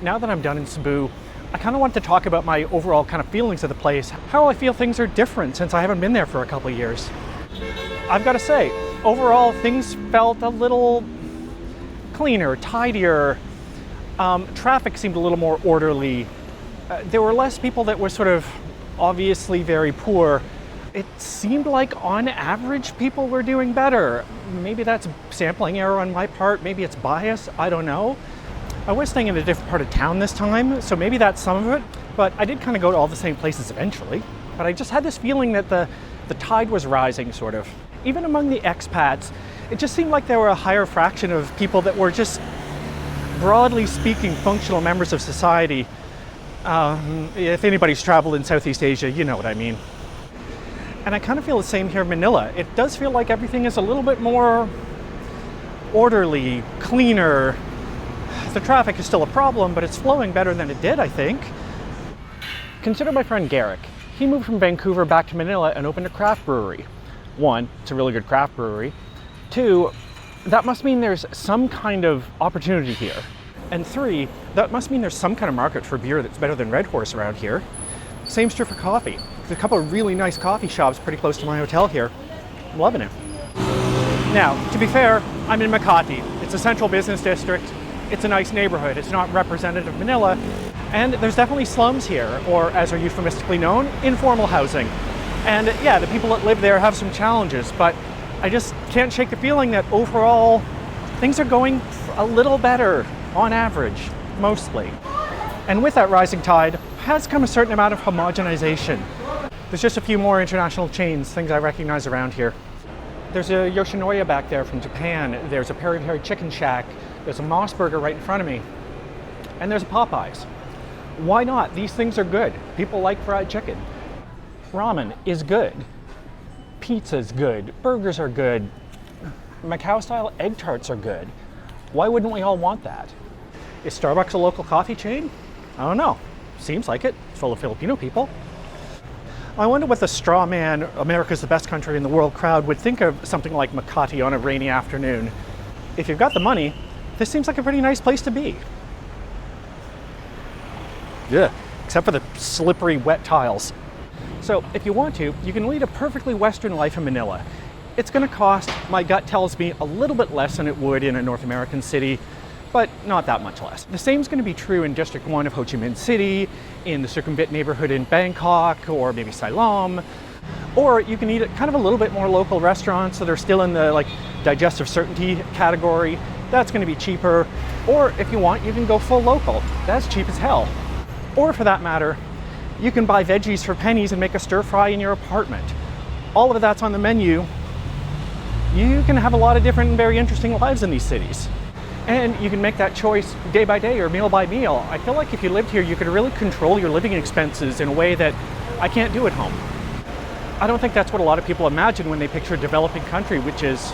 now that I'm done in Cebu, I kind of want to talk about my overall kind of feelings of the place, how I feel things are different since I haven't been there for a couple of years. I've got to say, overall things felt a little cleaner, tidier. Traffic seemed a little more orderly. There were less people that were sort of obviously very poor. It seemed like on average people were doing better. Maybe that's a sampling error on my part, maybe it's bias, I don't know. I was staying in a different part of town this time, so maybe that's some of it, but I did kind of go to all the same places eventually. But I just had this feeling that the tide was rising, sort of. Even among the expats, it just seemed like there were a higher fraction of people that were just, broadly speaking, functional members of society. If anybody's traveled in Southeast Asia, you know what I mean. And I kind of feel the same here in Manila. It does feel like everything is a little bit more orderly, cleaner. The traffic is still a problem, but it's flowing better than it did, I think. Consider my friend Garrick. He moved from Vancouver back to Manila and opened a craft brewery. One, it's a really good craft brewery. Two, that must mean there's some kind of opportunity here. And three, that must mean there's some kind of market for beer that's better than Red Horse around here. Same's true for coffee. There's a couple of really nice coffee shops pretty close to my hotel here. I'm loving it. Now, to be fair, I'm in Makati. It's a central business district. It's a nice neighborhood. It's not representative of Manila. And there's definitely slums here, or as are euphemistically known, informal housing. And yeah, the people that live there have some challenges, but I just can't shake the feeling that overall things are going a little better on average, mostly. And with that rising tide has come a certain amount of homogenization. There's just a few more international chains, things I recognize around here. There's a Yoshinoya back there from Japan. There's a Peri Peri Chicken Shack. There's a Moss Burger right in front of me. And there's a Popeyes. Why not? These things are good. People like fried chicken. Ramen is good. Pizza's good. Burgers are good. Macau-style egg tarts are good. Why wouldn't we all want that? Is Starbucks a local coffee chain? I don't know. Seems like it. It's full of Filipino people. I wonder what the straw man, America's the best country in the world crowd would think of something like Makati on a rainy afternoon. If you've got the money, this seems like a pretty nice place to be. Yeah, except for the slippery, wet tiles. So if you want to, you can lead a perfectly Western life in Manila. It's going to cost, my gut tells me, a little bit less than it would in a North American city, but not that much less. The same is going to be true in District 1 of Ho Chi Minh City, in the Circumvit neighborhood in Bangkok, or maybe Siloam. Or you can eat at kind of a little bit more local restaurants that are still in the digestive certainty category. That's going to be cheaper. Or if you want, you can go full local. That's cheap as hell. Or for that matter, you can buy veggies for pennies and make a stir fry in your apartment. All of that's on the menu. You can have a lot of different and very interesting lives in these cities. And you can make that choice day by day or meal by meal. I feel like if you lived here, you could really control your living expenses in a way that I can't do at home. I don't think that's what a lot of people imagine when they picture a developing country, which is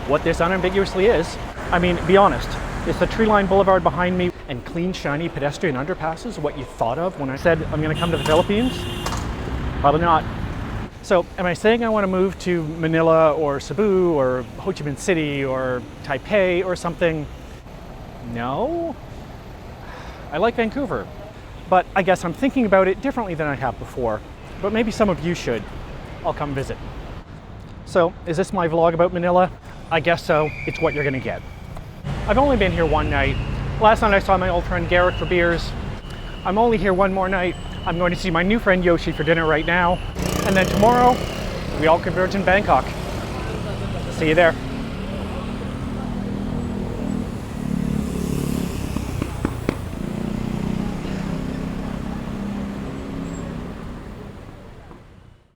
what this unambiguously is. I mean, be honest, is the tree-lined boulevard behind me and clean, shiny pedestrian underpasses what you thought of when I said I'm going to come to the Philippines? Probably not. So, am I saying I want to move to Manila or Cebu or Ho Chi Minh City or Taipei or something? No. I like Vancouver, but I guess I'm thinking about it differently than I have before. But maybe some of you should. I'll come visit. So, is this my vlog about Manila? I guess so. It's what you're gonna get. I've only been here one night. Last night I saw my old friend Garrick for beers. I'm only here one more night. I'm going to see my new friend Yoshi for dinner right now. And then tomorrow, we all converge in Bangkok. See you there.